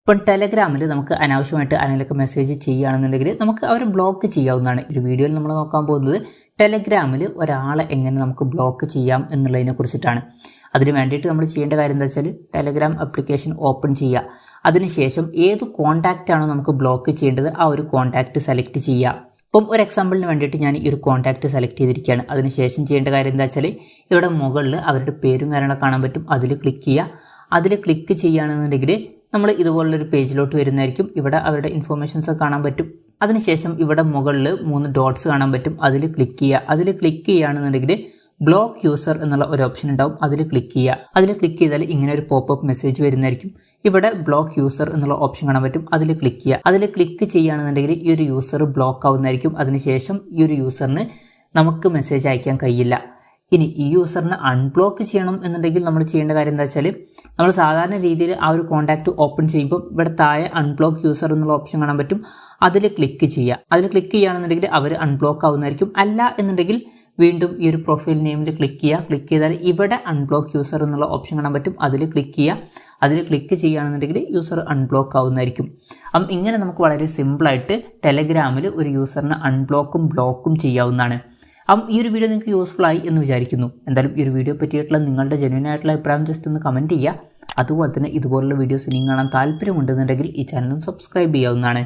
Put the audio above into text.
ഇപ്പം ടെലഗ്രാമിൽ നമുക്ക് അനാവശ്യമായിട്ട് ആരെങ്കിലുമൊക്കെ മെസ്സേജ് ചെയ്യുകയാണെന്നുണ്ടെങ്കിൽ നമുക്ക് അവരെ ബ്ലോക്ക് ചെയ്യാവുന്നതാണ്. ഒരു വീഡിയോയിൽ നമ്മൾ നോക്കാൻ പോകുന്നത് ടെലഗ്രാമിൽ ഒരാളെ എങ്ങനെ നമുക്ക് ബ്ലോക്ക് ചെയ്യാം എന്നുള്ളതിനെ കുറിച്ചിട്ടാണ്. അതിന് വേണ്ടിയിട്ട് നമ്മൾ ചെയ്യേണ്ട കാര്യം എന്താ വെച്ചാൽ ടെലഗ്രാം ആപ്ലിക്കേഷൻ ഓപ്പൺ ചെയ്യുക. അതിനുശേഷം ഏത് കോൺടാക്റ്റ് ആണോ നമുക്ക് ബ്ലോക്ക് ചെയ്യേണ്ടത് ആ ഒരു കോൺടാക്റ്റ് സെലക്ട് ചെയ്യുക. ഇപ്പം ഒരു എക്സാമ്പിളിന് വേണ്ടിയിട്ട് ഞാൻ ഈ ഒരു കോൺടാക്റ്റ് സെലക്ട് ചെയ്തിരിക്കുകയാണ്. അതിനുശേഷം ചെയ്യേണ്ട കാര്യം എന്താ വെച്ചാൽ ഇവിടെ മുകളിൽ അവരുടെ പേരും കാര്യങ്ങളൊക്കെ കാണാൻ പറ്റും. അതിൽ ക്ലിക്ക് ചെയ്യുക. അതിൽ ക്ലിക്ക് ചെയ്യുകയാണെന്നുണ്ടെങ്കിൽ നമ്മൾ ഇതുപോലുള്ളൊരു പേജിലോട്ട് വരുന്നതായിരിക്കും. ഇവിടെ അവരുടെ ഇൻഫോർമേഷൻസ് കാണാൻ പറ്റും. അതിനുശേഷം ഇവിടെ മുകളിൽ 3 ഡോട്ട്സ് കാണാൻ പറ്റും. അതിൽ ക്ലിക്ക് ചെയ്യുക. അതിൽ ക്ലിക്ക് ചെയ്യുകയാണെന്നുണ്ടെങ്കിൽ ബ്ലോക്ക് യൂസർ എന്നുള്ള ഒരു ഓപ്ഷൻ ഉണ്ടാവും. അതിൽ ക്ലിക്ക് ചെയ്യുക. അതിൽ ക്ലിക്ക് ചെയ്താൽ ഇങ്ങനെ ഒരു പോപ്പപ്പ് മെസ്സേജ് വരുന്നതായിരിക്കും. ഇവിടെ ബ്ലോക്ക് യൂസർ എന്നുള്ള ഓപ്ഷൻ കാണാൻ പറ്റും. അതിൽ ക്ലിക്ക് ചെയ്യുക. അതിൽ ക്ലിക്ക് ചെയ്യുകയാണെന്നുണ്ടെങ്കിൽ ഈ ഒരു യൂസർ ബ്ലോക്ക് ആവുന്നതായിരിക്കും. അതിനുശേഷം ഈ ഒരു യൂസറിന് നമുക്ക് മെസ്സേജ് അയക്കാൻ കഴിയില്ല. ഇനി ഈ യൂസറിനെ അൺബ്ലോക്ക് ചെയ്യണം എന്നുണ്ടെങ്കിൽ നമ്മൾ ചെയ്യേണ്ട കാര്യം എന്താ വെച്ചാൽ നമ്മൾ സാധാരണ രീതിയിൽ ആ ഒരു കോൺടാക്റ്റ് ഓപ്പൺ ചെയ്യുമ്പോൾ ഇവിടെ താഴെ അൺബ്ലോക്ക് യൂസർ എന്നുള്ള ഓപ്ഷൻ കാണാൻ പറ്റും. അതിൽ ക്ലിക്ക് ചെയ്യുക. അതിൽ ക്ലിക്ക് ചെയ്യുകയാണെന്നുണ്ടെങ്കിൽ അവർ അൺബ്ലോക്ക് ആവുന്നതായിരിക്കും. അല്ല എന്നുണ്ടെങ്കിൽ വീണ്ടും ഈ ഒരു പ്രൊഫൈൽ നെയിമിൽ ക്ലിക്ക് ചെയ്യുക. ക്ലിക്ക് ചെയ്താൽ ഇവിടെ അൺബ്ലോക്ക് യൂസർ എന്നുള്ള ഓപ്ഷൻ കാണാൻ പറ്റും. അതിൽ ക്ലിക്ക് ചെയ്യുക. അതിൽ ക്ലിക്ക് ചെയ്യുകയാണെന്നുണ്ടെങ്കിൽ യൂസർ അൺബ്ലോക്ക് ആവുന്നതായിരിക്കും. അപ്പം ഇങ്ങനെ നമുക്ക് വളരെ സിമ്പിളായിട്ട് ടെലഗ്രാമിൽ ഒരു യൂസറിനെ അൺബ്ലോക്കും ബ്ലോക്കും ചെയ്യാവുന്നതാണ്. അപ്പം ഈ ഒരു വീഡിയോ നിങ്ങൾക്ക് യൂസ്ഫുൾ ആയി എന്ന് വിചാരിക്കുന്നു. എന്തായാലും ഈ ഒരു വീഡിയോ പറ്റിയിട്ടുള്ള നിങ്ങളുടെ ജെന്യുവൻ ആയിട്ടുള്ള അഭിപ്രായം ജസ്റ്റ് ഒന്ന് കമൻറ്റ് ചെയ്യുക. അതുപോലെ തന്നെ ഇതുപോലുള്ള വീഡിയോസ് ഇനിയും കാണാൻ താല്പര്യമുണ്ടെന്നുണ്ടെങ്കിൽ ഈ ചാനലും സബ്സ്ക്രൈബ് ചെയ്യാവുന്നതാണ്.